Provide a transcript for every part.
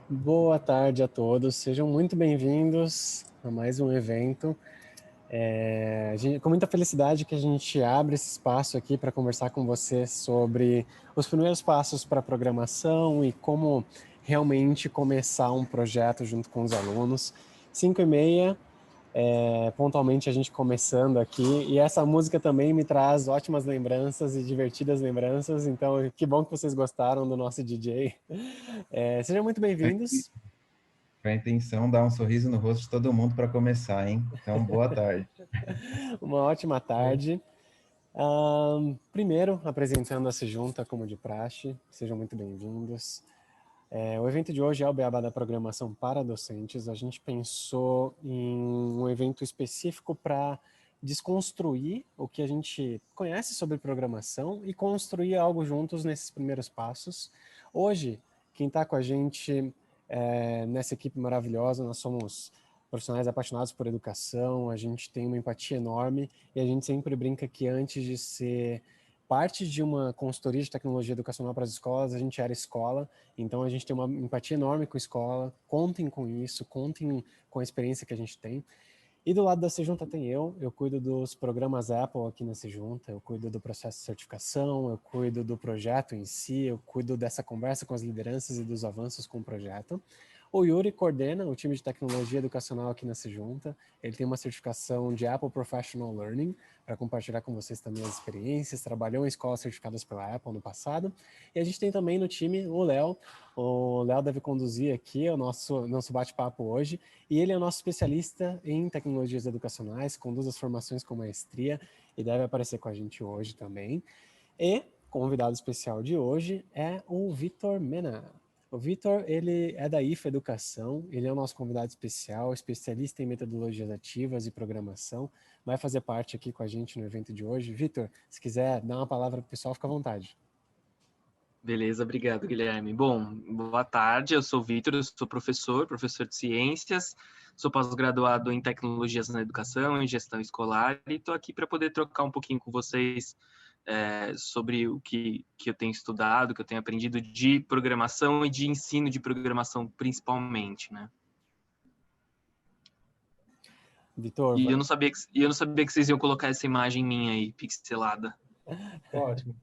Boa tarde a todos, sejam muito bem-vindos a mais um evento. Com muita felicidade que a gente abre esse espaço aqui para conversar com você sobre os primeiros passos para a programação e como realmente começar um projeto junto com os alunos. 5h30, pontualmente a gente começando aqui, e essa música também me traz ótimas lembranças e divertidas lembranças, então que bom que vocês gostaram do nosso DJ. Sejam muito bem-vindos. Com a intenção dar um sorriso no rosto de todo mundo para começar, hein? Então, boa tarde. Uma ótima tarde. Primeiro, apresentando a Se Junta como de praxe, sejam muito bem-vindos. O evento de hoje é o Beabá da Programação para Docentes. A gente pensou em um evento específico para desconstruir o que a gente conhece sobre programação e construir algo juntos nesses primeiros passos. Hoje, quem está com a gente nessa equipe maravilhosa, nós somos profissionais apaixonados por educação, a gente tem uma empatia enorme e a gente sempre brinca que antes de ser parte de uma consultoria de tecnologia educacional para as escolas, a gente era escola, então a gente tem uma empatia enorme com a escola, contem com isso, contem com a experiência que a gente tem. E do lado da Sejunta tem eu cuido dos programas Apple aqui na Sejunta, eu cuido do processo de certificação, eu cuido do projeto em si, eu cuido dessa conversa com as lideranças e dos avanços com o projeto. O Yuri coordena o time de tecnologia educacional aqui na Sejunta. Ele tem uma certificação de Apple Professional Learning para compartilhar com vocês também as experiências. Trabalhou em escolas certificadas pela Apple no passado. E a gente tem também no time o Léo. O Léo deve conduzir aqui o nosso bate-papo hoje. E ele é o nosso especialista em tecnologias educacionais, conduz as formações com maestria e deve aparecer com a gente hoje também. E convidado especial de hoje é o Vitor Mena. O Vitor, ele é da IFA Educação, ele é o nosso convidado especial, especialista em metodologias ativas e programação, vai fazer parte aqui com a gente no evento de hoje. Vitor, se quiser dar uma palavra para o pessoal, fica à vontade. Beleza, obrigado, Guilherme. Bom, boa tarde, eu sou o Vitor, eu sou professor de ciências, sou pós-graduado em tecnologias na educação, em gestão escolar, e estou aqui para poder trocar um pouquinho com vocês sobre o que eu tenho estudado, que eu tenho aprendido de programação e de ensino de programação, principalmente, né? Vitor, E eu não sabia que vocês iam colocar essa imagem minha aí, pixelada. Ótimo.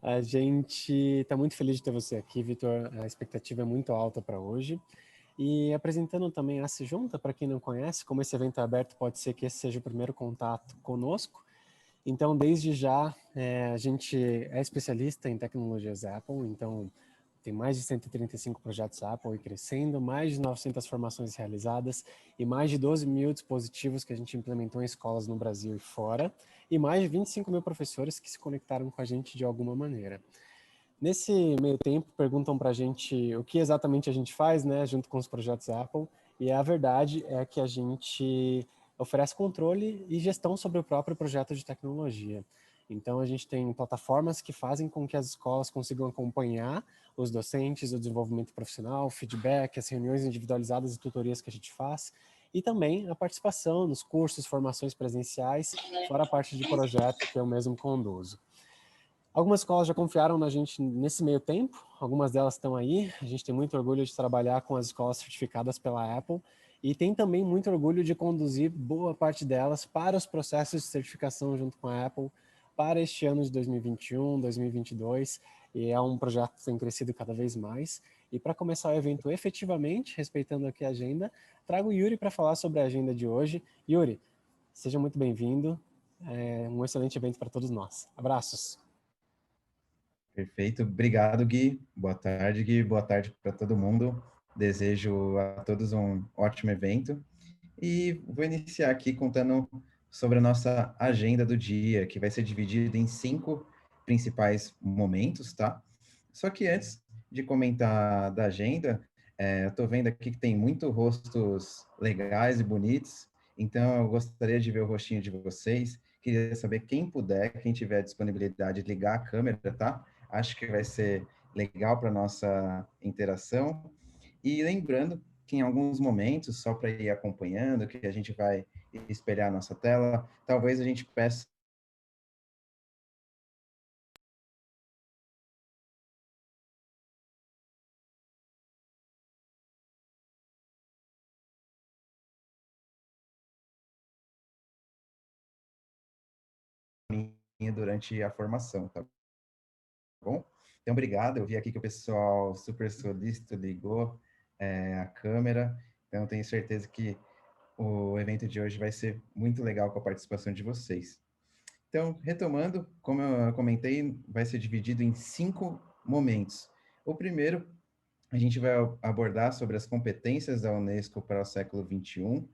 a gente está muito feliz de ter você aqui, Vitor. A expectativa é muito alta para hoje. E apresentando também a Se Junta, para quem não conhece, como esse evento é aberto, pode ser que esse seja o primeiro contato conosco. Então, desde já, a gente é especialista em tecnologias Apple, então tem mais de 135 projetos Apple e crescendo, mais de 900 formações realizadas e mais de 12 mil dispositivos que a gente implementou em escolas no Brasil e fora, e mais de 25 mil professores que se conectaram com a gente de alguma maneira. Nesse meio tempo, perguntam para a gente o que exatamente a gente faz, né, junto com os projetos Apple, e a verdade é que a gente oferece controle e gestão sobre o próprio projeto de tecnologia. Então, a gente tem plataformas que fazem com que as escolas consigam acompanhar os docentes, o desenvolvimento profissional, o feedback, as reuniões individualizadas e tutorias que a gente faz, e também a participação nos cursos, formações presenciais, fora a parte de projeto que eu mesmo conduzo. Algumas escolas já confiaram na gente nesse meio tempo, algumas delas estão aí. A gente tem muito orgulho de trabalhar com as escolas certificadas pela Apple e tem também muito orgulho de conduzir boa parte delas para os processos de certificação junto com a Apple para este ano de 2021, 2022, e é um projeto que tem crescido cada vez mais. E para começar o evento efetivamente, respeitando aqui a agenda, trago o Yuri para falar sobre a agenda de hoje. Yuri, seja muito bem-vindo. É um excelente evento para todos nós. Abraços. Perfeito. Obrigado, Gui. Boa tarde, Gui. Boa tarde para todo mundo. Desejo a todos um ótimo evento. E vou iniciar aqui contando sobre a nossa agenda do dia, que vai ser dividida em 5 principais momentos, tá? Só que antes de comentar da agenda, eu estou vendo aqui que tem muito rostos legais e bonitos, então eu gostaria de ver o rostinho de vocês. Queria saber quem puder, quem tiver disponibilidade de ligar a câmera, tá? Acho que vai ser legal para nossa interação. E lembrando que em alguns momentos, só para ir acompanhando, que a gente vai espelhar a nossa tela, talvez a gente peça durante a formação, tá bom? Então, obrigado. Eu vi aqui que o pessoal super solícito ligou a câmera, então tenho certeza que o evento de hoje vai ser muito legal com a participação de vocês. Então, retomando, como eu comentei, vai ser dividido em 5 momentos. O primeiro, a gente vai abordar sobre as competências da Unesco para o século XXI,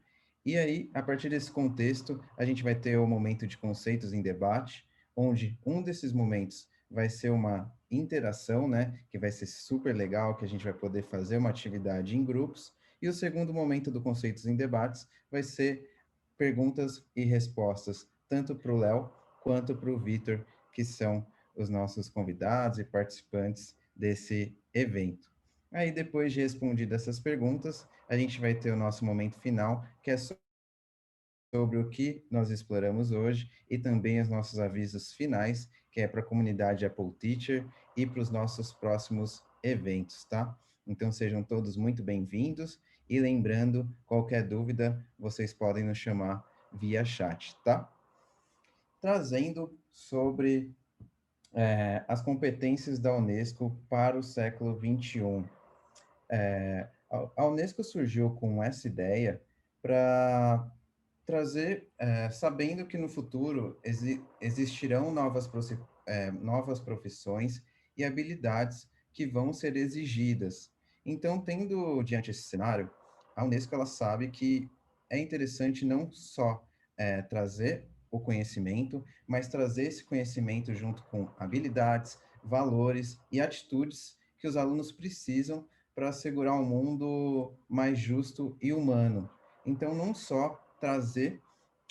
e aí, a partir desse contexto, a gente vai ter o momento de conceitos em debate, onde um desses momentos vai ser uma interação, né, que vai ser super legal, que a gente vai poder fazer uma atividade em grupos, e o segundo momento do conceitos em debates vai ser perguntas e respostas, tanto para o Léo quanto para o Vitor, que são os nossos convidados e participantes desse evento. Aí, depois de respondidas essas perguntas, a gente vai ter o nosso momento final, que é sobre o que nós exploramos hoje e também os nossos avisos finais, que é para a comunidade Apple Teacher e para os nossos próximos eventos, tá? Então, sejam todos muito bem-vindos e lembrando, qualquer dúvida, vocês podem nos chamar via chat, tá? Trazendo sobre as competências da Unesco para o século XXI. A Unesco surgiu com essa ideia para trazer, sabendo que no futuro existirão novas profissões e habilidades que vão ser exigidas. Então, tendo diante esse cenário, a Unesco ela sabe que é interessante não só trazer o conhecimento, mas trazer esse conhecimento junto com habilidades, valores e atitudes que os alunos precisam para assegurar um mundo mais justo e humano. Então, não só trazer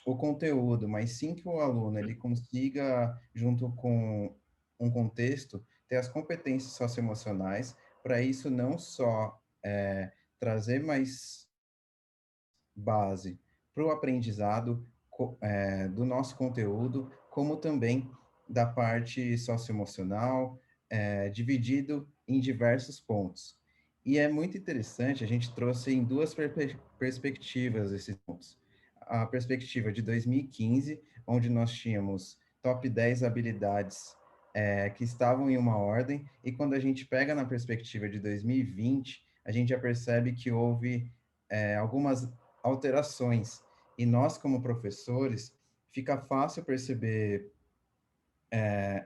o conteúdo, mas sim que o aluno ele consiga, junto com um contexto, ter as competências socioemocionais, para isso não só trazer mais base para o aprendizado do nosso conteúdo, como também da parte socioemocional, dividido em diversos pontos. E é muito interessante, a gente trouxe em duas perspectivas esses pontos. A perspectiva de 2015, onde nós tínhamos top 10 habilidades que estavam em uma ordem, e quando a gente pega na perspectiva de 2020, a gente já percebe que houve algumas alterações. E nós, como professores, fica fácil perceber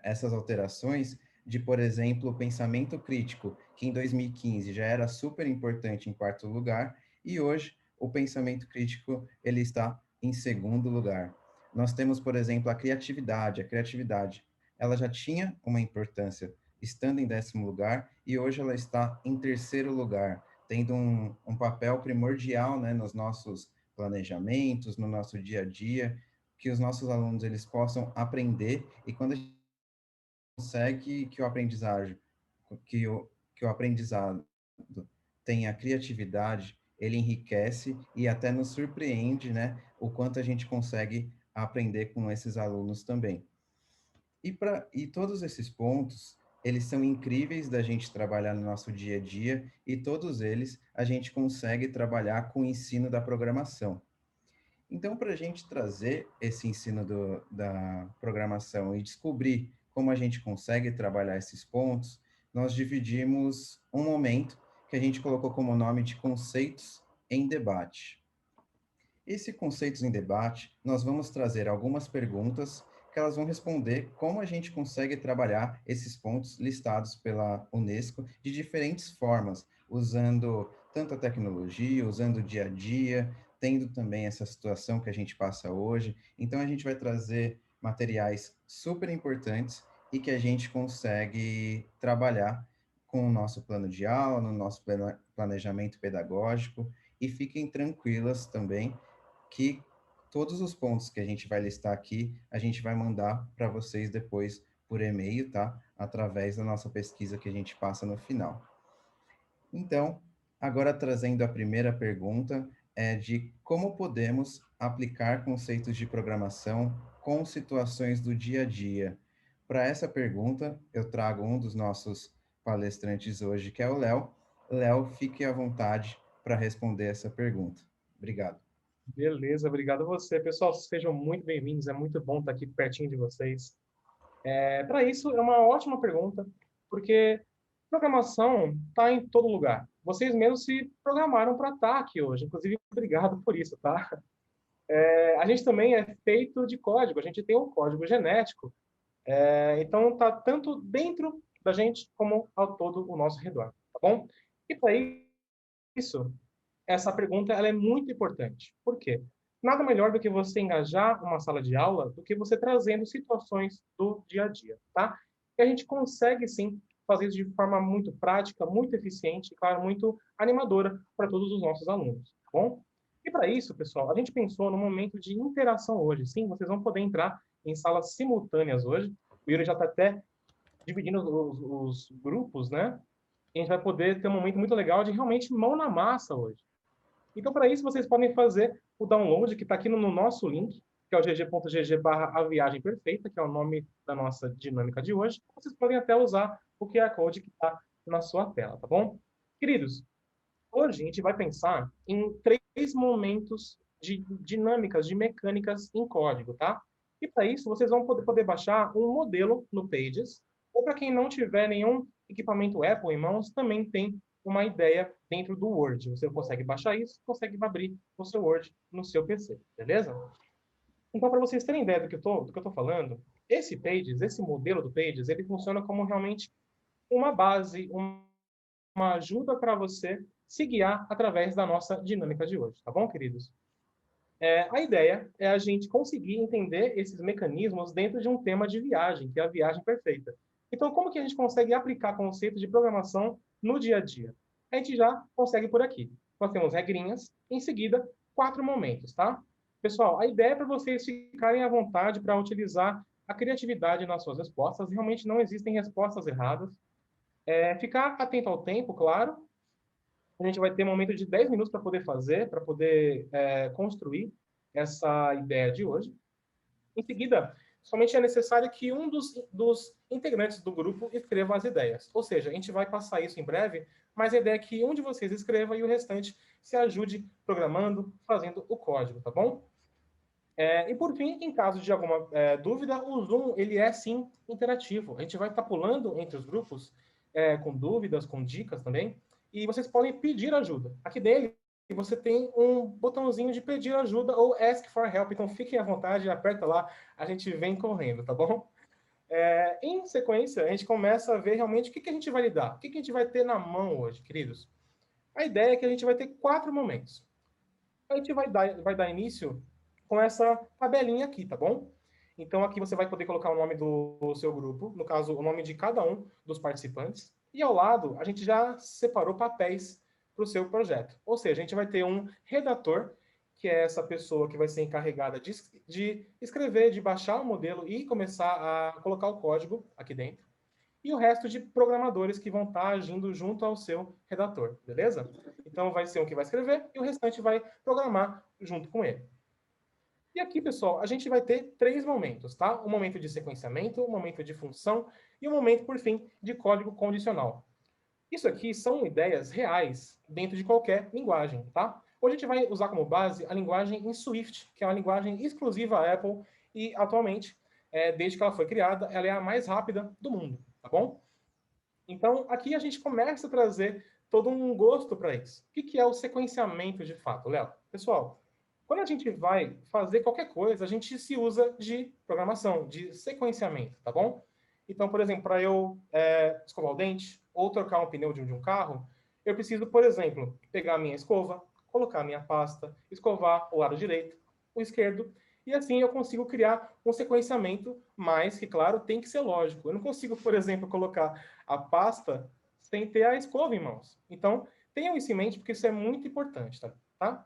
essas alterações de, por exemplo, o pensamento crítico, que em 2015 já era super importante em quarto lugar, e hoje o pensamento crítico ele está em segundo lugar. Nós temos, por exemplo, a criatividade. A criatividade, ela já tinha uma importância estando em 10º lugar, e hoje ela está em 3º lugar, tendo um papel primordial, né, nos nossos planejamentos, no nosso dia a dia, que os nossos alunos eles possam aprender, e quando a gente consegue que o aprendizado, que o, que o aprendizado tenha criatividade, ele enriquece e até nos surpreende, né, o quanto a gente consegue aprender com esses alunos também. E todos esses pontos, eles são incríveis da gente trabalhar no nosso dia a dia, e todos eles a gente consegue trabalhar com o ensino da programação. Então, para a gente trazer esse ensino da programação e descobrir como a gente consegue trabalhar esses pontos, nós dividimos um momento que a gente colocou como nome de conceitos em debate. Esse conceitos em debate, nós vamos trazer algumas perguntas que elas vão responder como a gente consegue trabalhar esses pontos listados pela Unesco de diferentes formas, usando tanto a tecnologia, usando o dia a dia, tendo também essa situação que a gente passa hoje. Então, a gente vai trazer materiais super importantes e que a gente consegue trabalhar com o nosso plano de aula, no nosso planejamento pedagógico, e fiquem tranquilas também que todos os pontos que a gente vai listar aqui, a gente vai mandar para vocês depois por e-mail, tá? Através da nossa pesquisa que a gente passa no final. Então, agora trazendo a primeira pergunta, é de como podemos aplicar conceitos de programação com situações do dia a dia. Para essa pergunta, eu trago um dos nossos palestrantes hoje, que é o Léo. Léo, fique à vontade para responder essa pergunta. Obrigado. Beleza, obrigado a você. Pessoal, sejam muito bem-vindos. É muito bom estar aqui pertinho de vocês. Para isso, é uma ótima pergunta, porque programação está em todo lugar. Vocês mesmos se programaram para estar aqui hoje. Inclusive, obrigado por isso, tá? A gente também é feito de código. A gente tem um código genético. Então, está tanto dentro da gente como ao todo o nosso redor, tá bom? E para isso, essa pergunta ela é muito importante. Por quê? Nada melhor do que você engajar uma sala de aula do que você trazendo situações do dia a dia, tá? E a gente consegue, sim, fazer isso de forma muito prática, muito eficiente e, claro, muito animadora para todos os nossos alunos, tá bom? E para isso, pessoal, a gente pensou no momento de interação hoje. Sim, vocês vão poder entrar em salas simultâneas hoje. O Yuri já está até dividindo os grupos, né? E a gente vai poder ter um momento muito legal de realmente mão na massa hoje. Então, para isso, vocês podem fazer o download, que está aqui no nosso link, que é o gg.gg/aviagemperfeita, que é o nome da nossa dinâmica de hoje. Vocês podem até usar o QR Code que está na sua tela, tá bom? Queridos, hoje a gente vai pensar em 3 momentos de dinâmicas, de mecânicas em código, tá? E para isso, vocês vão poder baixar um modelo no Pages, ou para quem não tiver nenhum equipamento Apple em mãos, também tem uma ideia dentro do Word. Você consegue baixar isso, consegue abrir o seu Word no seu PC, beleza? Então, para vocês terem ideia do que eu tô falando, esse Pages, esse modelo do Pages, ele funciona como realmente uma base, uma ajuda para você se guiar através da nossa dinâmica de hoje, tá bom, queridos? A ideia é a gente conseguir entender esses mecanismos dentro de um tema de viagem, que é a viagem perfeita. Então, como que a gente consegue aplicar conceitos de programação no dia a dia? A gente já consegue por aqui. Nós temos regrinhas, em seguida, 4 momentos, tá? Pessoal, a ideia é para vocês ficarem à vontade para utilizar a criatividade nas suas respostas. Realmente não existem respostas erradas. Ficar atento ao tempo, claro. A gente vai ter um momento de 10 minutos para poder fazer, para poder construir essa ideia de hoje. Em seguida, somente é necessário que um dos integrantes do grupo escreva as ideias. Ou seja, a gente vai passar isso em breve, mas a ideia é que um de vocês escreva e o restante se ajude programando, fazendo o código, tá bom? E por fim, em caso de alguma dúvida, o Zoom ele é sim interativo. A gente vai estar pulando entre os grupos com dúvidas, com dicas também, e vocês podem pedir ajuda. Aqui dele você tem um botãozinho de pedir ajuda ou ask for help. Então fiquem à vontade, aperta lá, a gente vem correndo, tá bom? Em sequência, a gente começa a ver realmente o que a gente vai lidar, o que a gente vai ter na mão hoje, queridos. A ideia é que a gente vai ter 4 momentos. A gente vai dar início com essa tabelinha aqui, tá bom? Então, aqui você vai poder colocar o nome do seu grupo, no caso, o nome de cada um dos participantes. E ao lado, a gente já separou papéis para o seu projeto. Ou seja, a gente vai ter um redator, que é essa pessoa que vai ser encarregada de escrever, de baixar o modelo e começar a colocar o código aqui dentro. E o resto de programadores que vão estar agindo junto ao seu redator, beleza? Então, vai ser um que vai escrever e o restante vai programar junto com ele. E aqui, pessoal, a gente vai ter 3 momentos, tá? Um momento de sequenciamento, um momento de função e um momento, por fim, de código condicional. Isso aqui são ideias reais dentro de qualquer linguagem, tá? Hoje a gente vai usar como base a linguagem em Swift, que é uma linguagem exclusiva à Apple e, atualmente, desde que ela foi criada, ela é a mais rápida do mundo, tá bom? Então, aqui a gente começa a trazer todo um gosto para isso. O que é o sequenciamento de fato, Léo? Pessoal, quando a gente vai fazer qualquer coisa, a gente se usa de programação, de sequenciamento, tá bom? Então, por exemplo, para eu escovar o dente ou trocar um pneu de um carro, eu preciso, por exemplo, pegar a minha escova, colocar a minha pasta, escovar o lado direito, o esquerdo, e assim eu consigo criar um sequenciamento, mas que, claro, tem que ser lógico. Eu não consigo, por exemplo, colocar a pasta sem ter a escova em mãos. Então, tenham isso em mente, porque isso é muito importante, tá?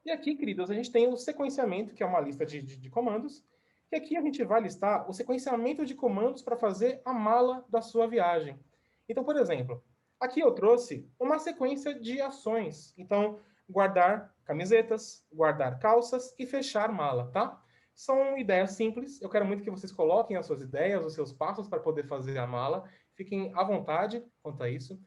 E aqui, queridos, a gente tem o sequenciamento, que é uma lista de comandos, e aqui a gente vai listar o sequenciamento de comandos para fazer a mala da sua viagem. Então, por exemplo, aqui eu trouxe uma sequência de ações. Então, guardar camisetas, guardar calças e fechar mala, tá? São ideias simples. Eu quero muito que vocês coloquem as suas ideias, os seus passos para poder fazer a mala. Fiquem à vontade quanto a isso.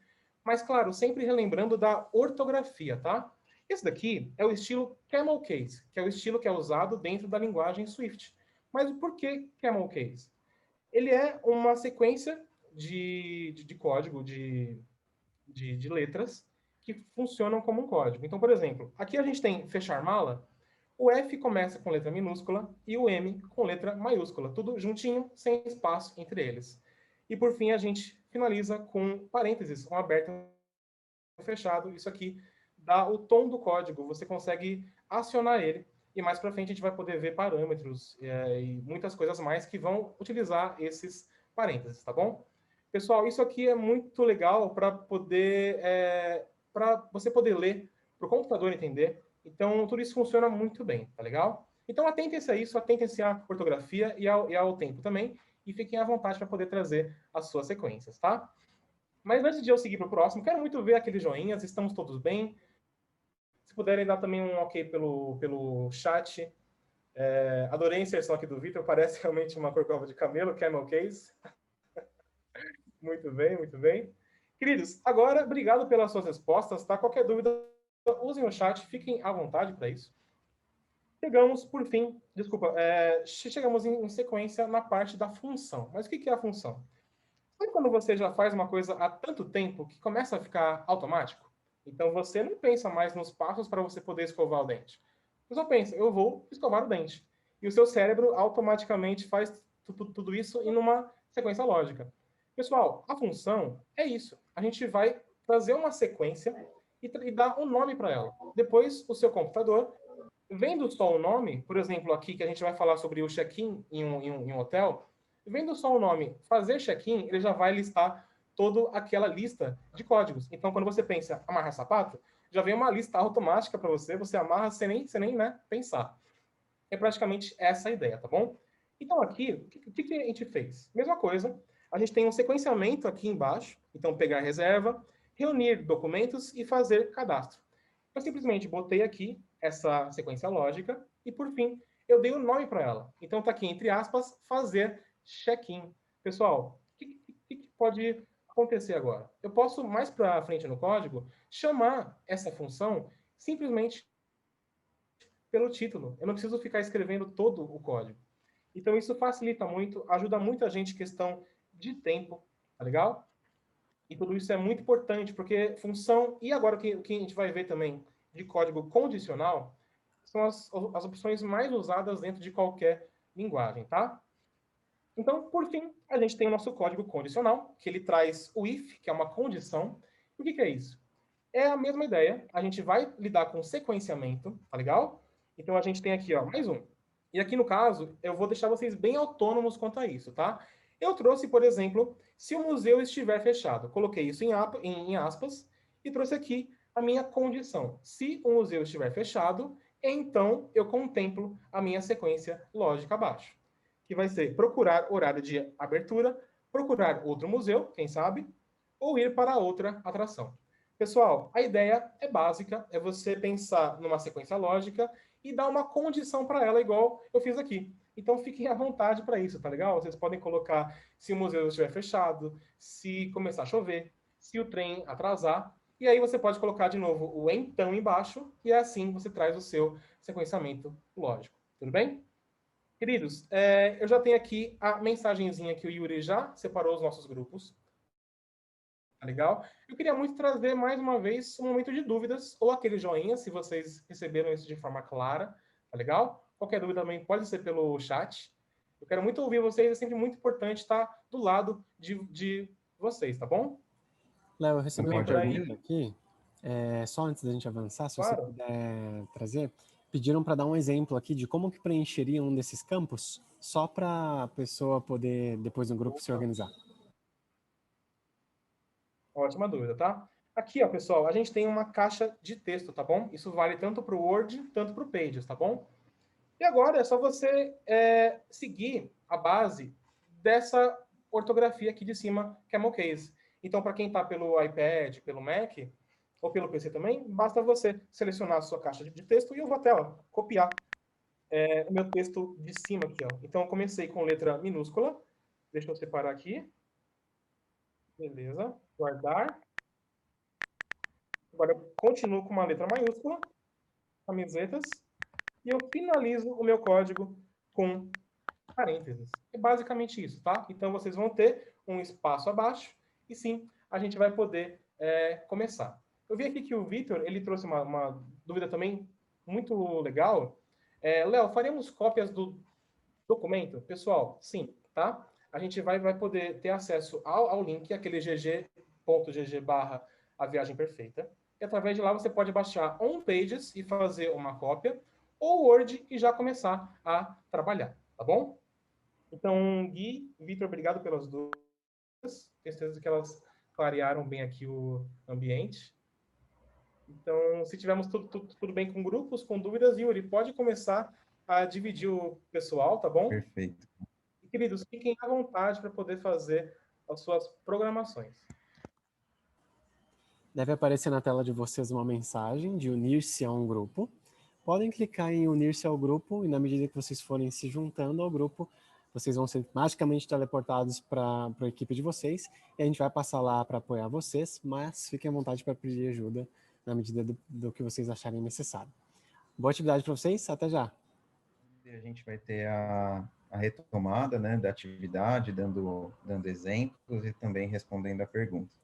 Mas, claro, sempre relembrando da ortografia, tá? Esse daqui é o estilo Camel Case, que é o estilo que é usado dentro da linguagem Swift. Mas por que Camel Case? Ele é uma sequência de código, de letras, que funcionam como um código. Então, por exemplo, aqui a gente tem fechar mala, o F começa com letra minúscula e o M com letra maiúscula, tudo juntinho, sem espaço entre eles. E por fim, a gente finaliza com parênteses, um aberto e um fechado. Isso aqui dá o tom do código, você consegue acionar ele. E mais para frente a gente vai poder ver parâmetros e muitas coisas mais que vão utilizar esses parênteses, tá bom? Pessoal, isso aqui é muito legal para você poder ler, para o computador entender. Então, tudo isso funciona muito bem, tá legal? Então, atentem-se a isso, atentem-se à ortografia e ao tempo também, e fiquem à vontade para poder trazer as suas sequências, tá? Mas antes de eu seguir para o próximo, quero muito ver aqueles joinhas, estamos todos bem? Se puderem dar também um ok pelo chat. Adorei a inserção aqui do Vitor, parece realmente uma corcova de camelo, camel case. Muito bem, muito bem. Queridos, agora, obrigado pelas suas respostas, tá? Qualquer dúvida, usem o chat, fiquem à vontade para isso. Chegamos, por fim, chegamos em sequência na parte da função. Mas o que é a função? Sabe quando você já faz uma coisa há tanto tempo que começa a ficar automático? Então você não pensa mais nos passos para você poder escovar o dente. Você só pensa, eu vou escovar o dente. E o seu cérebro automaticamente faz tudo isso em uma sequência lógica. Pessoal, a função é isso. A gente vai trazer uma sequência e dar um nome para ela. Depois, o seu computador, vendo só o nome, por exemplo, aqui que a gente vai falar sobre o check-in em um hotel, vendo só o nome fazer check-in, ele já vai listar toda aquela lista de códigos. Então, quando você pensa amarrar sapato, já vem uma lista automática para você, você amarra sem nem né, pensar. É praticamente essa a ideia, tá bom? Então, aqui, o que a gente fez? Mesma coisa, a gente tem um sequenciamento aqui embaixo, então pegar reserva, reunir documentos e fazer cadastro. Eu simplesmente botei aqui essa sequência lógica e, por fim, eu dei um nome para ela. Então, está aqui, entre aspas, fazer check-in. Pessoal, o que pode acontecer agora? Eu posso, mais para frente no código, chamar essa função simplesmente pelo título. Eu não preciso ficar escrevendo todo o código. Então, isso facilita muito, ajuda muito a gente em questão de tempo, tá legal? E tudo isso é muito importante, porque função, e agora o que a gente vai ver também de código condicional, são as opções mais usadas dentro de qualquer linguagem, tá? Então, por fim, a gente tem o nosso código condicional, que ele traz o if, que é uma condição. O que é isso? É a mesma ideia, a gente vai lidar com sequenciamento, tá legal? Então, a gente tem aqui, ó, mais um. E aqui, no caso, eu vou deixar vocês bem autônomos quanto a isso, tá? Eu trouxe, por exemplo, se o museu estiver fechado. Coloquei isso em aspas e trouxe aqui a minha condição. Se o museu estiver fechado, então eu contemplo a minha sequência lógica abaixo, que vai ser procurar horário de abertura, procurar outro museu, quem sabe, ou ir para outra atração. Pessoal, a ideia é básica, é você pensar numa sequência lógica e dar uma condição para ela, igual eu fiz aqui. Então fiquem à vontade para isso, tá legal? Vocês podem colocar se o museu estiver fechado, se começar a chover, se o trem atrasar, e aí você pode colocar de novo o então embaixo, e assim você traz o seu sequenciamento lógico. Tudo bem? Queridos, eu já tenho aqui a mensagenzinha que o Yuri já separou os nossos grupos. Tá legal? Eu queria muito trazer mais uma vez um momento de dúvidas, ou aquele joinha, se vocês receberam isso de forma clara, tá legal? Qualquer dúvida também pode ser pelo chat. Eu quero muito ouvir vocês, é sempre muito importante estar do lado de vocês, tá bom? Léo, eu recebi uma Por aí. pergunta aqui, só antes da gente avançar, se você Claro. puder trazer, pediram para dar um exemplo aqui de como que preencheria um desses campos, só para a pessoa poder, depois no grupo, se organizar. Ótima dúvida, tá? Aqui, ó, pessoal, a gente tem uma caixa de texto, tá bom? Isso vale tanto para o Word, tanto para o Pages, tá bom? E agora é só você seguir a base dessa ortografia aqui de cima, Camel Case. Então, para quem está pelo iPad, pelo Mac, ou pelo PC também, basta você selecionar a sua caixa de texto e eu vou até copiar o meu texto de cima aqui. Ó. Então, eu comecei com letra minúscula. Deixa eu separar aqui. Beleza. Guardar. Agora, eu continuo com uma letra maiúscula. Camisetas. E eu finalizo o meu código com parênteses. É basicamente isso, tá? Então, vocês vão ter um espaço abaixo e, sim, a gente vai poder começar. Eu vi aqui que o Vitor, ele trouxe uma dúvida também muito legal. Léo, faremos cópias do documento? Pessoal, sim, tá? A gente vai poder ter acesso ao link, aquele gg.gg barra a viagem perfeita. E através de lá você pode baixar on-pages e fazer uma cópia, ou Word e já começar a trabalhar, tá bom? Então, Gui, Vitor, obrigado pelas dúvidas. Tenho certeza que elas clarearam bem aqui o ambiente. Então, se tivermos tudo bem com grupos, com dúvidas, Yuri, pode começar a dividir o pessoal, tá bom? Perfeito. E, queridos, fiquem à vontade para poder fazer as suas programações. Deve aparecer na tela de vocês uma mensagem de unir-se a um grupo. Podem clicar em unir-se ao grupo e na medida que vocês forem se juntando ao grupo, vocês vão ser magicamente teleportados para a equipe de vocês e a gente vai passar lá para apoiar vocês, mas fiquem à vontade para pedir ajuda na medida do que vocês acharem necessário. Boa atividade para vocês, até já! A gente vai ter a retomada, né, da atividade, dando exemplos e também respondendo a pergunta.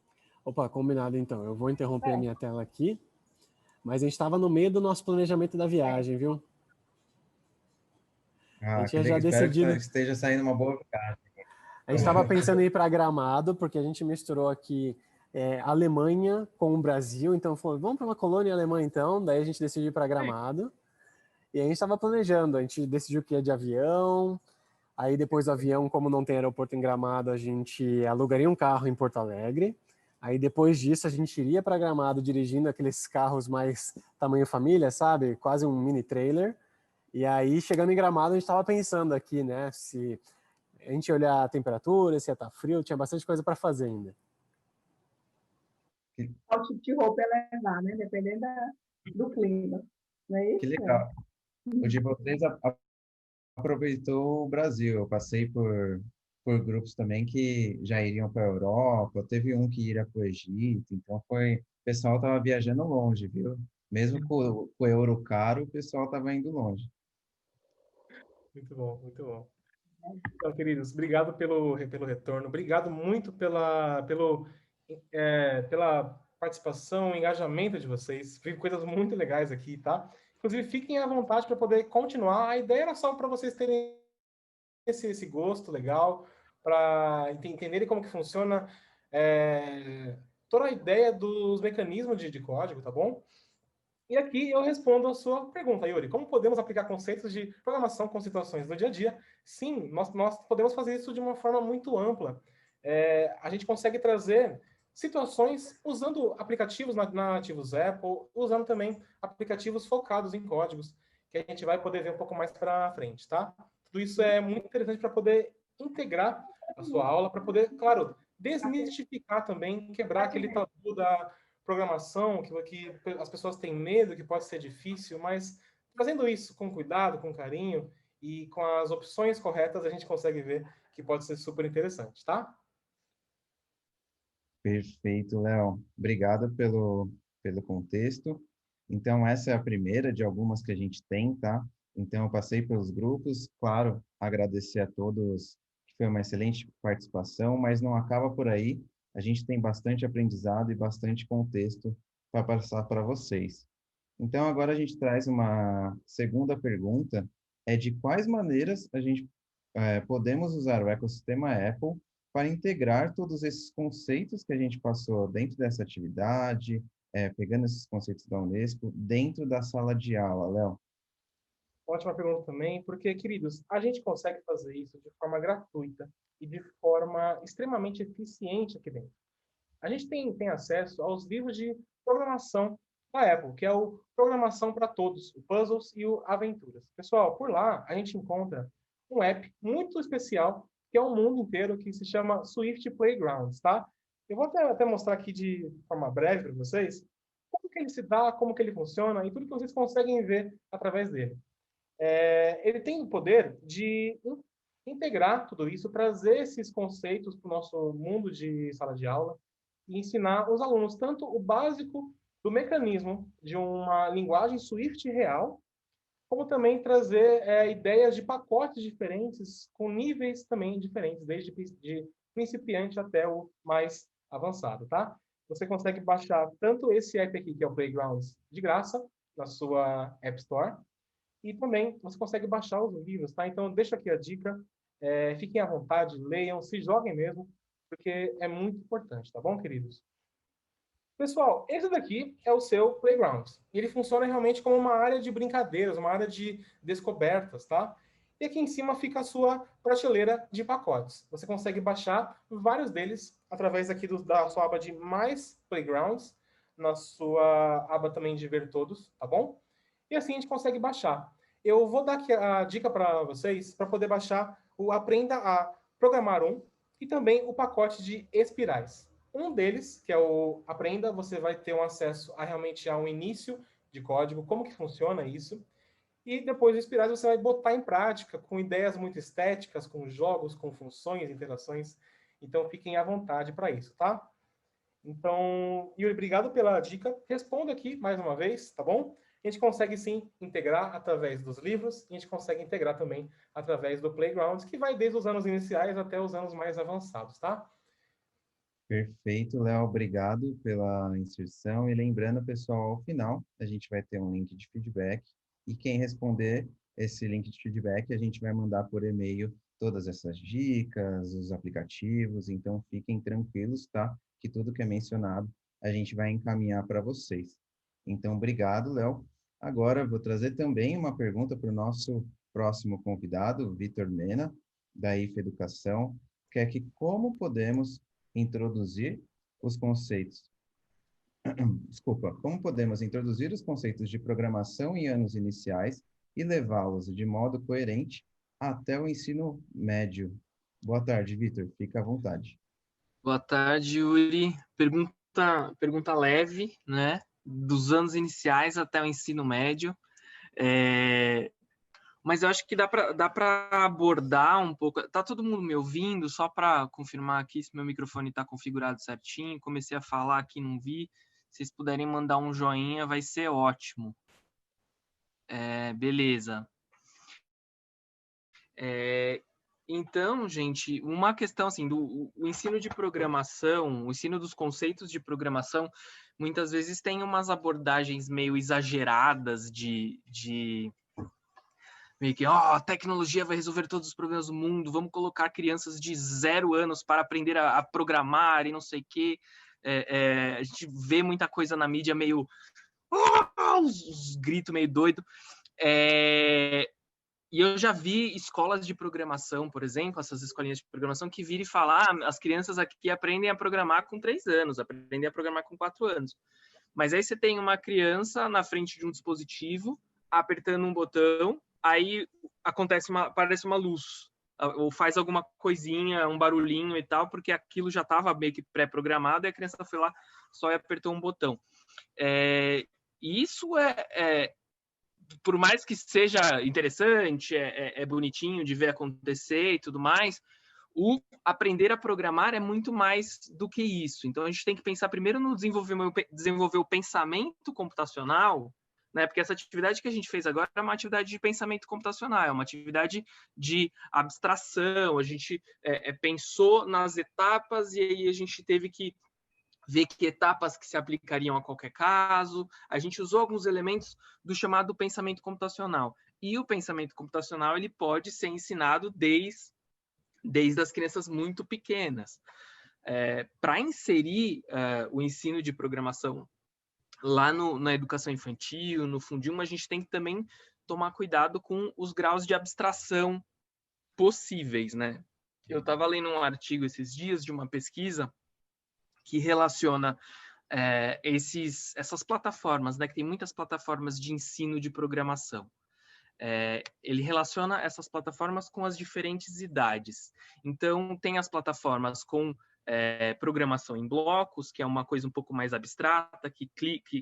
Opa, combinado então. Eu vou interromper a minha tela aqui, mas a gente estava no meio do nosso planejamento da viagem, viu? A gente já espero decidido. que esteja saindo uma boa viagem. A gente estava pensando em ir para Gramado, porque a gente misturou aqui Alemanha com o Brasil, então falou, vamos para uma colônia alemã então, daí a gente decidiu ir para Gramado, e a gente estava planejando, a gente decidiu que ia de avião, aí depois do avião, como não tem aeroporto em Gramado, a gente alugaria um carro em Porto Alegre, aí depois disso a gente iria para Gramado dirigindo aqueles carros mais tamanho família, sabe? Quase um mini trailer, e aí chegando em Gramado a gente estava pensando aqui, né, se a gente olhar a temperatura, se ia estar frio, tinha bastante coisa para fazer ainda. Qual tipo de roupa ia levar, né? Dependendo do clima. Não é isso? Que legal. O de vocês aproveitou o Brasil. Eu passei por grupos também que já iriam para a Europa, teve um que iria para o Egito, então o pessoal estava viajando longe, viu? Mesmo com o euro caro, o pessoal estava indo longe. Muito bom, muito bom. Então, queridos, obrigado pelo retorno, obrigado muito pela participação, engajamento de vocês. Vi coisas muito legais aqui, tá? Inclusive, fiquem à vontade para poder continuar. A ideia era só para vocês terem esse gosto legal, para entenderem como que funciona toda a ideia dos mecanismos de código, tá bom? E aqui eu respondo a sua pergunta, Yuri. Como podemos aplicar conceitos de programação com situações do dia a dia? Sim, nós podemos fazer isso de uma forma muito ampla. A gente consegue trazer situações usando aplicativos nativos Apple, usando também aplicativos focados em códigos, que a gente vai poder ver um pouco mais para frente, tá? Tudo isso é muito interessante para poder integrar a sua aula, para poder, claro, desmistificar também, quebrar aquele tabu da programação, que as pessoas têm medo, que pode ser difícil, mas fazendo isso com cuidado, com carinho e com as opções corretas, a gente consegue ver que pode ser super interessante, tá? Perfeito, Léo. Obrigado pelo contexto. Então, essa é a primeira de algumas que a gente tem, tá? Então, eu passei pelos grupos, claro, agradecer a todos, que foi uma excelente participação, mas não acaba por aí. A gente tem bastante aprendizado e bastante contexto para passar para vocês. Então, agora a gente traz uma segunda pergunta, é de quais maneiras a gente podemos usar o ecossistema Apple para integrar todos esses conceitos que a gente passou dentro dessa atividade, pegando esses conceitos da Unesco, dentro da sala de aula, Léo? Ótima pergunta também, porque, queridos, a gente consegue fazer isso de forma gratuita e de forma extremamente eficiente aqui dentro. A gente tem acesso aos livros de programação da Apple, que é o Programação para Todos, o Puzzles e o Aventuras. Pessoal, por lá a gente encontra um app muito especial, que é um mundo inteiro, que se chama Swift Playgrounds, tá? Eu vou até mostrar aqui de forma breve para vocês como que ele se dá, como que ele funciona e tudo que vocês conseguem ver através dele. Ele tem o poder de integrar tudo isso, trazer esses conceitos para o nosso mundo de sala de aula e ensinar os alunos tanto o básico do mecanismo de uma linguagem Swift real, como também trazer ideias de pacotes diferentes, com níveis também diferentes, desde de principiante até o mais avançado, tá? Você consegue baixar tanto esse app aqui, que é o Playgrounds, de graça, na sua App Store, e também você consegue baixar os livros, tá? Então, deixa aqui a dica, fiquem à vontade, leiam, se joguem mesmo, porque é muito importante, tá bom, queridos? Pessoal, esse daqui é o seu playground. Ele funciona realmente como uma área de brincadeiras, uma área de descobertas, tá? E aqui em cima fica a sua prateleira de pacotes. Você consegue baixar vários deles através aqui da sua aba de Mais Playgrounds, na sua aba também de Ver Todos, tá bom? E assim a gente consegue baixar. Eu vou dar aqui a dica para vocês para poder baixar o Aprenda a Programar 1 e também o pacote de espirais. Um deles, que é o Aprenda, você vai ter um acesso a realmente a um início de código, como que funciona isso. E depois do Espirais você vai botar em prática com ideias muito estéticas, com jogos, com funções, interações. Então fiquem à vontade para isso, tá? Então, Yuri, obrigado pela dica. Responda aqui mais uma vez, tá bom? A gente consegue sim integrar através dos livros, e a gente consegue integrar também através do Playground, que vai desde os anos iniciais até os anos mais avançados, tá? Perfeito, Léo, obrigado pela inserção. E lembrando, pessoal, ao final, a gente vai ter um link de feedback. E quem responder esse link de feedback, a gente vai mandar por e-mail todas essas dicas, os aplicativos. Então, fiquem tranquilos, tá? Que tudo que é mencionado, a gente vai encaminhar para vocês. Então, obrigado, Léo. Agora, vou trazer também uma pergunta para o nosso próximo convidado, Vitor Mena, da IFE Educação, que é que como podemos introduzir os conceitos. Desculpa, como podemos introduzir os conceitos de programação em anos iniciais e levá-los de modo coerente até o ensino médio? Boa tarde, Vitor. Fica à vontade. Boa tarde, Yuri. Pergunta leve, né? Dos anos iniciais até o ensino médio. Mas eu acho que dá para abordar um pouco. Tá todo mundo me ouvindo? Só para confirmar aqui se meu microfone está configurado certinho. Comecei a falar aqui, não vi. Se vocês puderem mandar um joinha, vai ser ótimo. Beleza. Então, gente, uma questão assim, o ensino de programação, o ensino dos conceitos de programação, muitas vezes tem umas abordagens meio exageradas de meio que, a tecnologia vai resolver todos os problemas do mundo, vamos colocar crianças de 0 anos para aprender a programar e não sei o quê. A gente vê muita coisa na mídia meio... os gritos meio doido. E eu já vi escolas de programação, por exemplo, essas escolinhas de programação, que viram e falam, as crianças aqui aprendem a programar com 3 anos, aprendem a programar com 4 anos. Mas aí você tem uma criança na frente de um dispositivo, apertando um botão, aí aparece uma luz, ou faz alguma coisinha, um barulhinho e tal, porque aquilo já estava meio que pré-programado e a criança foi lá só e apertou um botão. Isso por mais que seja interessante, bonitinho de ver acontecer e tudo mais, o aprender a programar é muito mais do que isso. Então, a gente tem que pensar primeiro no desenvolver o pensamento computacional, né? Porque essa atividade que a gente fez agora é uma atividade de pensamento computacional, é uma atividade de abstração. A gente pensou nas etapas e aí a gente teve que ver que etapas que se aplicariam a qualquer caso. A gente usou alguns elementos do chamado pensamento computacional. E o pensamento computacional ele pode ser ensinado desde as crianças muito pequenas. Para inserir o ensino de programação lá na educação infantil, no Fundil 1, a gente tem que também tomar cuidado com os graus de abstração possíveis, né? Eu estava lendo um artigo esses dias de uma pesquisa que relaciona essas plataformas, né? Que tem muitas plataformas de ensino de programação. Ele relaciona essas plataformas com as diferentes idades. Então, tem as plataformas com programação em blocos, que é uma coisa um pouco mais abstrata, que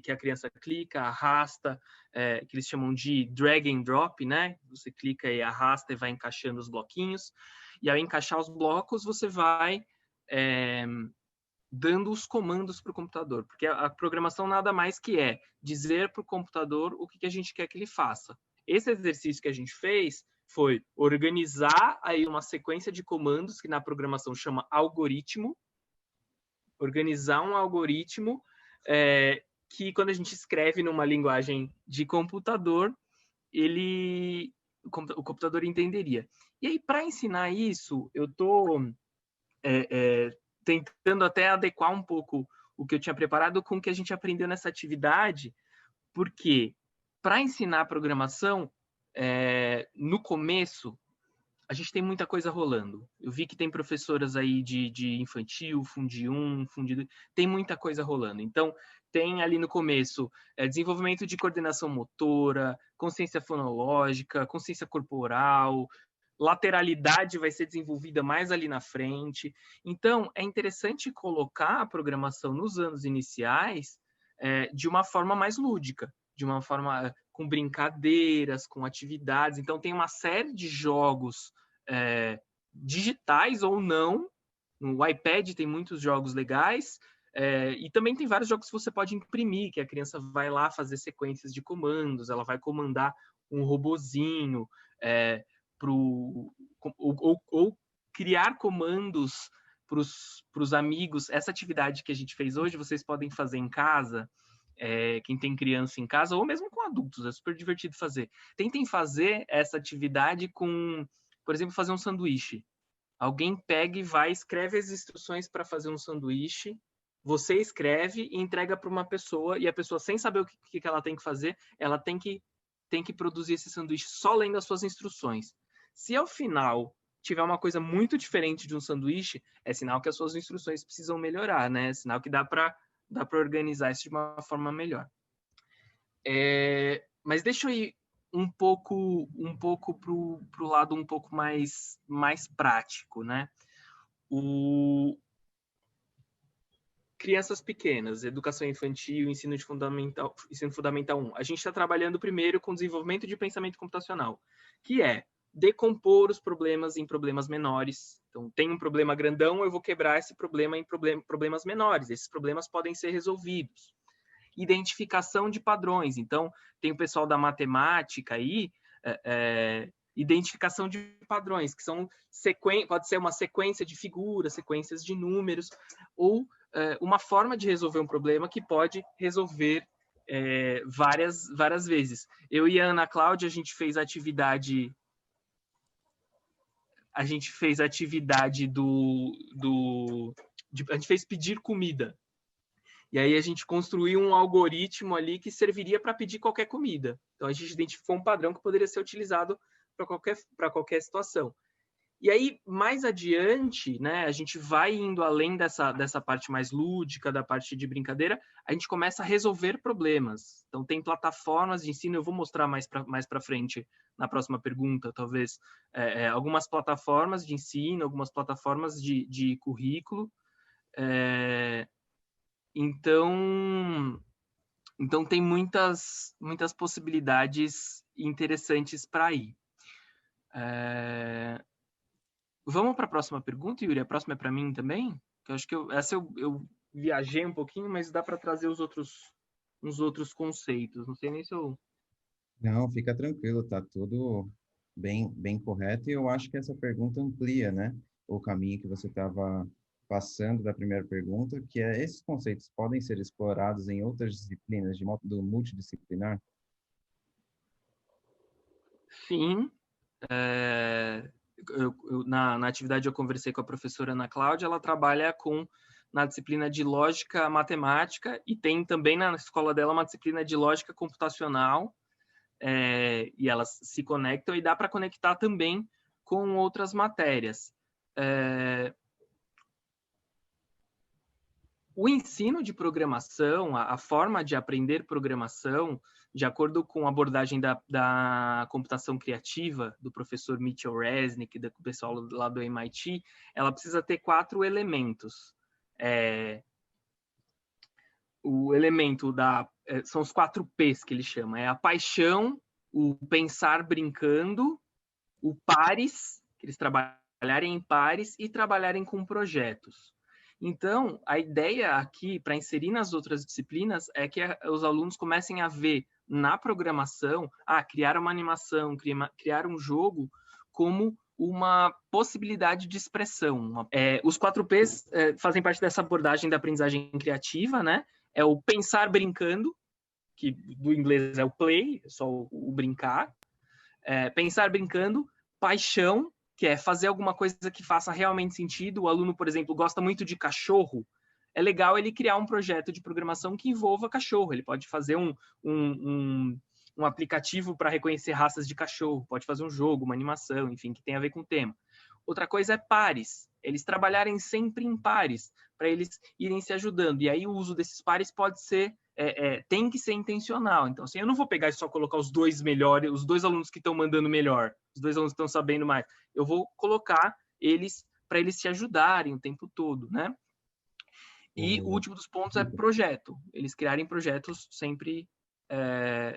a criança clica, arrasta, que eles chamam de drag and drop, né? Você clica e arrasta e vai encaixando os bloquinhos. E ao encaixar os blocos, você vai dando os comandos para o computador, porque a programação nada mais que dizer para o computador o que a gente quer que ele faça. esse exercício que a gente fez foi organizar aí uma sequência de comandos que na programação chama algoritmo, organizar um algoritmo que quando a gente escreve numa linguagem de computador, o computador entenderia. E aí, para ensinar isso, eu estou tentando até adequar um pouco o que eu tinha preparado com o que a gente aprendeu nessa atividade, porque para ensinar programação, no começo, a gente tem muita coisa rolando. Eu vi que tem professoras aí de infantil, Fundi 1, Fundi 2, tem muita coisa rolando. Então, tem ali no começo desenvolvimento de coordenação motora, consciência fonológica, consciência corporal, lateralidade vai ser desenvolvida mais ali na frente. Então, é interessante colocar a programação nos anos iniciais de uma forma mais lúdica, de uma forma com brincadeiras, com atividades. Então, tem uma série de jogos digitais ou não. No iPad tem muitos jogos legais, e também tem vários jogos que você pode imprimir, que a criança vai lá fazer sequências de comandos, ela vai comandar um robozinho, ou criar comandos para os amigos. Essa atividade que a gente fez hoje, vocês podem fazer em casa, quem tem criança em casa, ou mesmo com adultos, é super divertido fazer. Tentem fazer essa atividade com, por exemplo, fazer um sanduíche. Alguém pega e vai, escreve as instruções para fazer um sanduíche, você escreve e entrega para uma pessoa, e a pessoa, sem saber o que ela tem que fazer, ela tem que produzir esse sanduíche só lendo as suas instruções. Se ao final tiver uma coisa muito diferente de um sanduíche, é sinal que as suas instruções precisam melhorar, né? É sinal que dá para organizar isso de uma forma melhor. Mas deixa eu ir um pouco para o lado um pouco mais prático, né? Crianças pequenas, educação infantil, ensino fundamental 1. A gente está trabalhando primeiro com desenvolvimento de pensamento computacional, que é decompor os problemas em problemas menores. Então, tem um problema grandão, eu vou quebrar esse problema em problemas menores. Esses problemas podem ser resolvidos. Identificação de padrões. Então, tem o pessoal da matemática aí, identificação de padrões, que são pode ser uma sequência de figuras, sequências de números, ou uma forma de resolver um problema que pode resolver várias vezes. Eu e a Ana Cláudia, a gente fez atividade a gente fez pedir comida. E aí a gente construiu um algoritmo ali que serviria para pedir qualquer comida. Então a gente identificou um padrão que poderia ser utilizado para qualquer situação. E aí, mais adiante, né, a gente vai indo além dessa parte mais lúdica, da parte de brincadeira, a gente começa a resolver problemas. Então, tem plataformas de ensino, eu vou mostrar mais para frente, na próxima pergunta, talvez, algumas plataformas de ensino, algumas plataformas de currículo. Então, tem muitas possibilidades interessantes para ir. Vamos para a próxima pergunta, Yuri? A próxima é para mim também? Eu acho que essa eu viajei um pouquinho, mas dá para trazer uns outros conceitos. Não sei nem se eu... Não, fica tranquilo, tá tudo bem correto. E eu acho que essa pergunta amplia, né, o caminho que você estava passando da primeira pergunta, que é: esses conceitos podem ser explorados em outras disciplinas de modo multidisciplinar? Sim. Na atividade eu conversei com a professora Ana Cláudia, ela trabalha na disciplina de lógica matemática, e tem também na escola dela uma disciplina de lógica computacional, e elas se conectam, e dá para conectar também com outras matérias. O ensino de programação, a forma de aprender programação, de acordo com a abordagem da computação criativa, do professor Mitchell Resnick, do pessoal lá do MIT, ela precisa ter 4 elementos. O elemento são os 4 P's que ele chama. É a paixão, o pensar brincando, o pares, que eles trabalharem em pares, e trabalharem com projetos. Então, a ideia aqui, para inserir nas outras disciplinas, é que os alunos comecem a ver na programação, criar uma animação, criar um jogo, como uma possibilidade de expressão. Os 4Ps fazem parte dessa abordagem da aprendizagem criativa, né? É o pensar brincando, que do inglês é o play, só o brincar. Pensar brincando, paixão, que é fazer alguma coisa que faça realmente sentido. O aluno, por exemplo, gosta muito de cachorro. É legal ele criar um projeto de programação que envolva cachorro. Ele pode fazer um aplicativo para reconhecer raças de cachorro, pode fazer um jogo, uma animação, enfim, que tem a ver com o tema. Outra coisa é pares. Eles trabalharem sempre em pares, para eles irem se ajudando. E aí o uso desses pares pode ser tem que ser intencional. Então, assim, eu não vou pegar e só colocar os dois melhores, os dois alunos que estão mandando melhor, os dois alunos que estão sabendo mais. Eu vou colocar eles para eles se ajudarem o tempo todo, né? E o último dos pontos é projeto. Eles criarem projetos sempre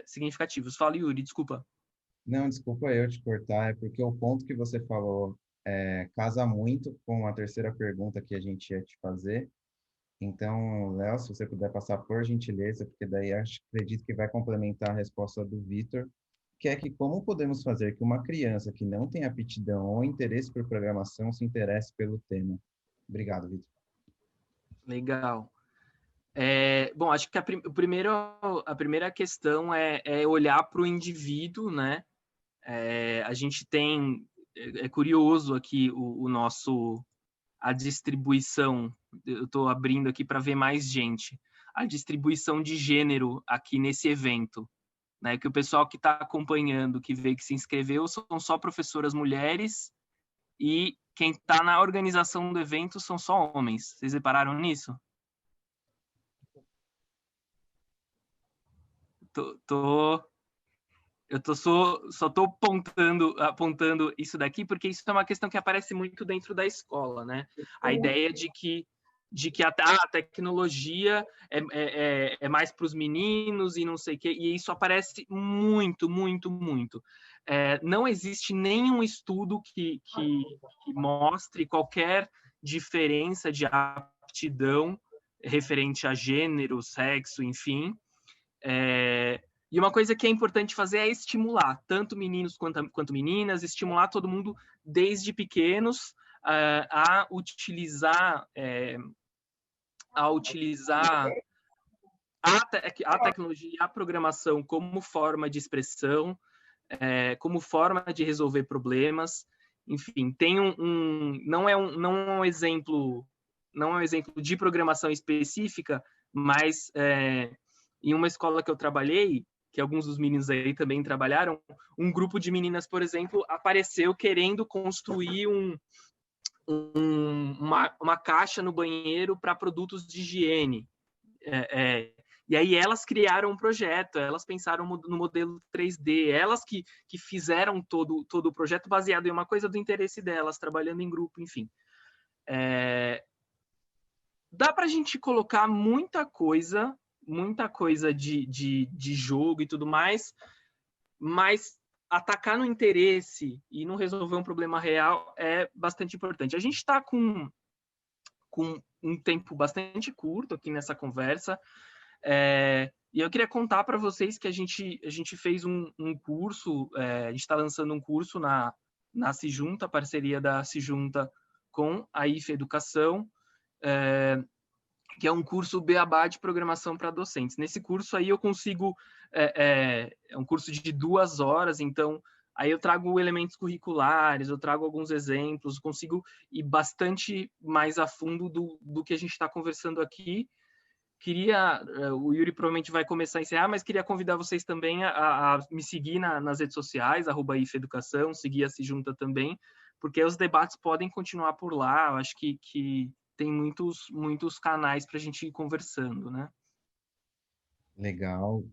significativos. Fala, Yuri, desculpa. Não, desculpa eu te cortar, é porque o ponto que você falou casa muito com a terceira pergunta que a gente ia te fazer. Então, Léo, se você puder passar por gentileza, porque daí acredito que vai complementar a resposta do Vitor, que é que como podemos fazer que uma criança que não tem aptidão ou interesse por programação se interesse pelo tema? Obrigado, Vitor. Legal. Bom, acho que a primeira questão é olhar para o indivíduo, né? A gente tem, curioso aqui a distribuição, eu estou abrindo aqui para ver mais gente, a distribuição de gênero aqui nesse evento, né? Que o pessoal que está acompanhando, que veio, que se inscreveu, são só professoras mulheres e quem está na organização do evento são só homens. Vocês repararam nisso? Eu só estou apontando isso daqui porque isso é uma questão que aparece muito dentro da escola, né? A ideia de que a tecnologia é mais para os meninos e não sei o quê, e isso aparece muito, muito, muito. Não existe nenhum estudo que mostre qualquer diferença de aptidão referente a gênero, sexo, enfim. E uma coisa que é importante fazer é estimular, tanto meninos quanto meninas, estimular todo mundo desde pequenos a utilizar a tecnologia e a programação como forma de expressão, como forma de resolver problemas. Enfim, tem não é um exemplo de programação específica, mas em uma escola que eu trabalhei, que alguns dos meninos aí também trabalharam, um grupo de meninas, por exemplo, apareceu querendo construir uma caixa no banheiro para produtos de higiene. E aí elas criaram um projeto, elas pensaram no modelo 3D, elas que fizeram todo o projeto baseado em uma coisa do interesse delas, trabalhando em grupo, enfim. Dá para a gente colocar muita coisa de jogo e tudo mais, mas atacar no interesse e não resolver um problema real é bastante importante. A gente está com um tempo bastante curto aqui nessa conversa, e eu queria contar para vocês que a gente fez um curso, a gente está lançando um curso na Sijunta, parceria da Sijunta com a IFE Educação, que é um curso Beabá de programação para docentes. Nesse curso aí eu consigo, é um curso de 2 horas, então aí eu trago elementos curriculares, eu trago alguns exemplos, consigo ir bastante mais a fundo do que a gente está conversando aqui. O Yuri provavelmente vai começar a encerrar, mas queria convidar vocês também a me seguir nas redes sociais, @ifeeducação, seguir a Sijunta também, porque os debates podem continuar por lá. Eu acho que tem muitos canais para a gente ir conversando, né? Legal.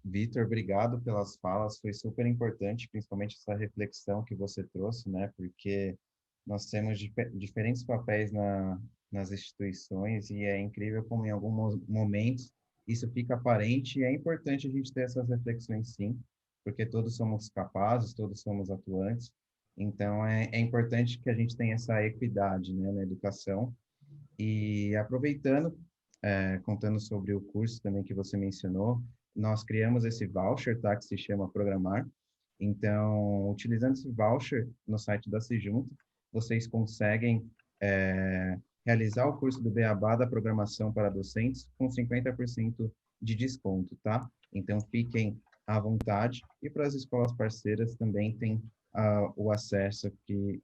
Vitor, obrigado pelas falas, foi super importante, principalmente essa reflexão que você trouxe, né? Porque nós temos diferentes papéis nas instituições e é incrível como em alguns momentos isso fica aparente e é importante a gente ter essas reflexões sim, porque todos somos capazes, todos somos atuantes, então é importante que a gente tenha essa equidade, né, na educação. E aproveitando, contando sobre o curso também que você mencionou, nós criamos esse voucher, tá, que se chama Programar. Então, utilizando esse voucher no site da Sejunta, vocês conseguem realizar o curso do Beabá da Programação para Docentes com 50% de desconto, tá? Então, fiquem à vontade. E para as escolas parceiras também tem o acesso que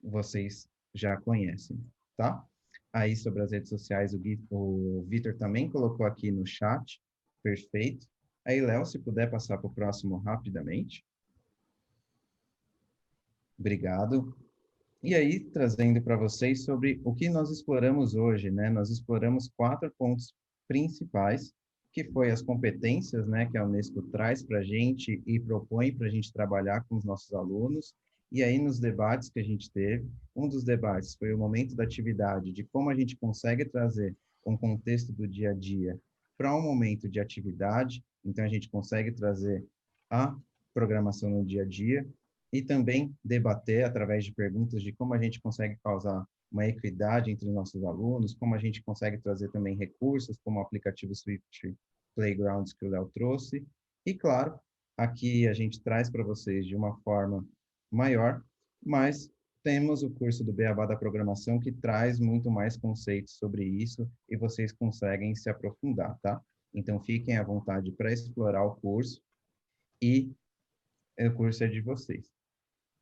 vocês já conhecem, tá? Aí, sobre as redes sociais, o Vitor também colocou aqui no chat. Perfeito. Aí, Léo, se puder passar para o próximo rapidamente. Obrigado. E aí, trazendo para vocês sobre o que nós exploramos hoje, né? Nós exploramos 4 pontos principais, que foi as competências, né, que a Unesco traz para a gente e propõe para a gente trabalhar com os nossos alunos. E aí, nos debates que a gente teve, um dos debates foi o momento da atividade, de como a gente consegue trazer um contexto do dia a dia para um momento de atividade. Então, a gente consegue trazer a programação no dia a dia e também debater através de perguntas de como a gente consegue causar uma equidade entre nossos alunos, como a gente consegue trazer também recursos, como o aplicativo Swift Playgrounds que o Léo trouxe. E, claro, aqui a gente traz para vocês de uma forma maior, mas temos o curso do Beabá da Programação que traz muito mais conceitos sobre isso e vocês conseguem se aprofundar, tá? Então, fiquem à vontade para explorar o curso e o curso é de vocês.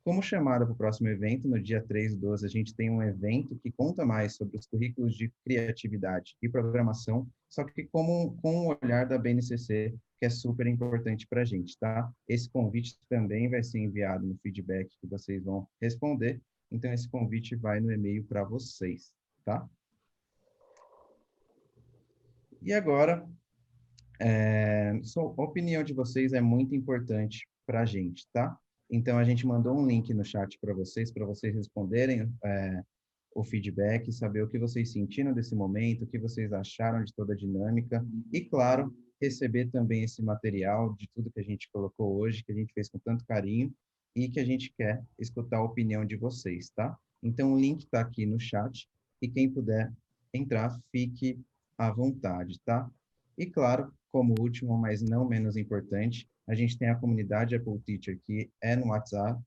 Como chamada para o próximo evento, no dia 3/12, a gente tem um evento que conta mais sobre os currículos de criatividade e programação, só que com o olhar da BNCC, que é super importante para a gente, tá? Esse convite também vai ser enviado no feedback que vocês vão responder, então esse convite vai no e-mail para vocês, tá? E agora, a opinião de vocês é muito importante para a gente, tá? Então, a gente mandou um link no chat para vocês responderem o feedback, saber o que vocês sentiram desse momento, o que vocês acharam de toda a dinâmica e, claro, receber também esse material de tudo que a gente colocou hoje, que a gente fez com tanto carinho e que a gente quer escutar a opinião de vocês, tá? Então, o link está aqui no chat e quem puder entrar, fique à vontade, tá? E, claro, como último, mas não menos importante, a gente tem a comunidade Apple Teacher, que é no WhatsApp,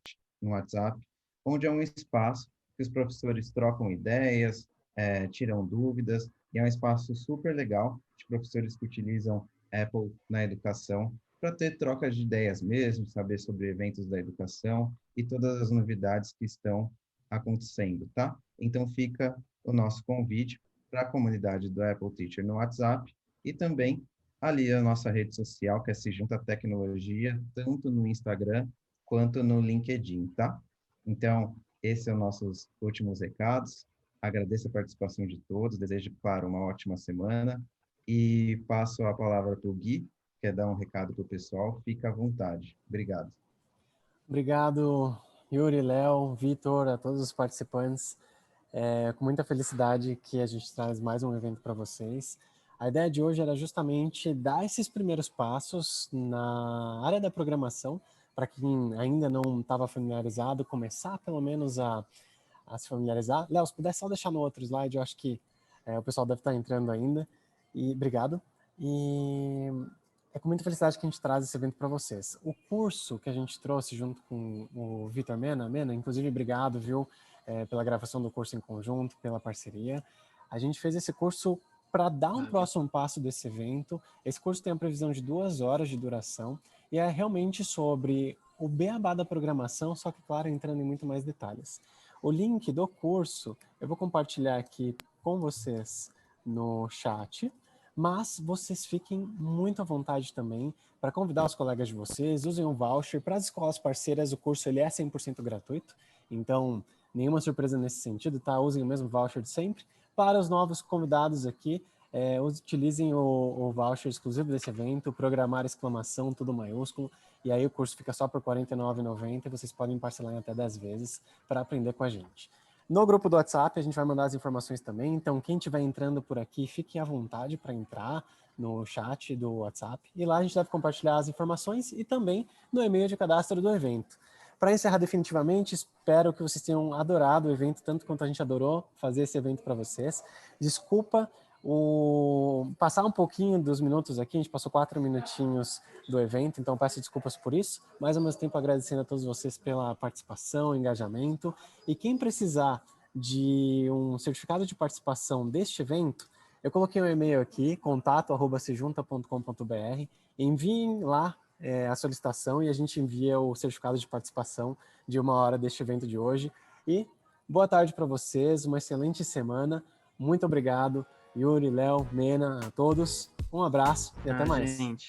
onde é um espaço que os professores trocam ideias, tiram dúvidas, e é um espaço super legal de professores que utilizam Apple na educação para ter trocas de ideias mesmo, saber sobre eventos da educação e todas as novidades que estão acontecendo, tá? Então fica o nosso convite para a comunidade do Apple Teacher no WhatsApp e também ali a nossa rede social, que é Se Junta Tecnologia, tanto no Instagram quanto no LinkedIn, tá? Então, esses são nossos últimos recados. Agradeço a participação de todos, desejo, claro, uma ótima semana e passo a palavra para o Gui, quer dar um recado para o pessoal, fica à vontade. Obrigado. Obrigado, Yuri, Léo, Vitor, a todos os participantes. É com muita felicidade que a gente traz mais um evento para vocês. A ideia de hoje era justamente dar esses primeiros passos na área da programação, para quem ainda não estava familiarizado, começar pelo menos a se familiarizar. Léo, se puder só deixar no outro slide, eu acho que o pessoal deve estar entrando ainda. E obrigado. E é com muita felicidade que a gente traz esse evento para vocês. O curso que a gente trouxe junto com o Vitor Mena, inclusive obrigado, viu, pela gravação do curso em conjunto, pela parceria. A gente fez esse curso para dar um próximo passo desse evento. Esse curso tem a previsão de 2 horas de duração e é realmente sobre o beabá da programação, só que, claro, entrando em muito mais detalhes. O link do curso eu vou compartilhar aqui com vocês no chat, mas vocês fiquem muito à vontade também para convidar os colegas de vocês, usem um voucher. Para as escolas parceiras, o curso ele é 100% gratuito, então nenhuma surpresa nesse sentido, tá? Usem o mesmo voucher de sempre. Para os novos convidados aqui, utilizem o voucher exclusivo desse evento, programar exclamação, tudo maiúsculo, e aí o curso fica só por R$ 49,90 e vocês podem parcelar em até 10 vezes para aprender com a gente. No grupo do WhatsApp a gente vai mandar as informações também, então quem estiver entrando por aqui, fiquem à vontade para entrar no chat do WhatsApp, e lá a gente deve compartilhar as informações e também no e-mail de cadastro do evento. Para encerrar definitivamente, espero que vocês tenham adorado o evento, tanto quanto a gente adorou fazer esse evento para vocês. Desculpa passar um pouquinho dos minutos aqui, a gente passou 4 minutinhos do evento, então peço desculpas por isso, mas ao mesmo tempo agradecendo a todos vocês pela participação, engajamento, e quem precisar de um certificado de participação deste evento, eu coloquei um e-mail aqui, contato@sejunta.com.br, enviem lá a solicitação e a gente envia o certificado de participação de 1 hora deste evento de hoje. E boa tarde para vocês, uma excelente semana, muito obrigado, Yuri, Léo, Mena, a todos, um abraço e até mais. Gente.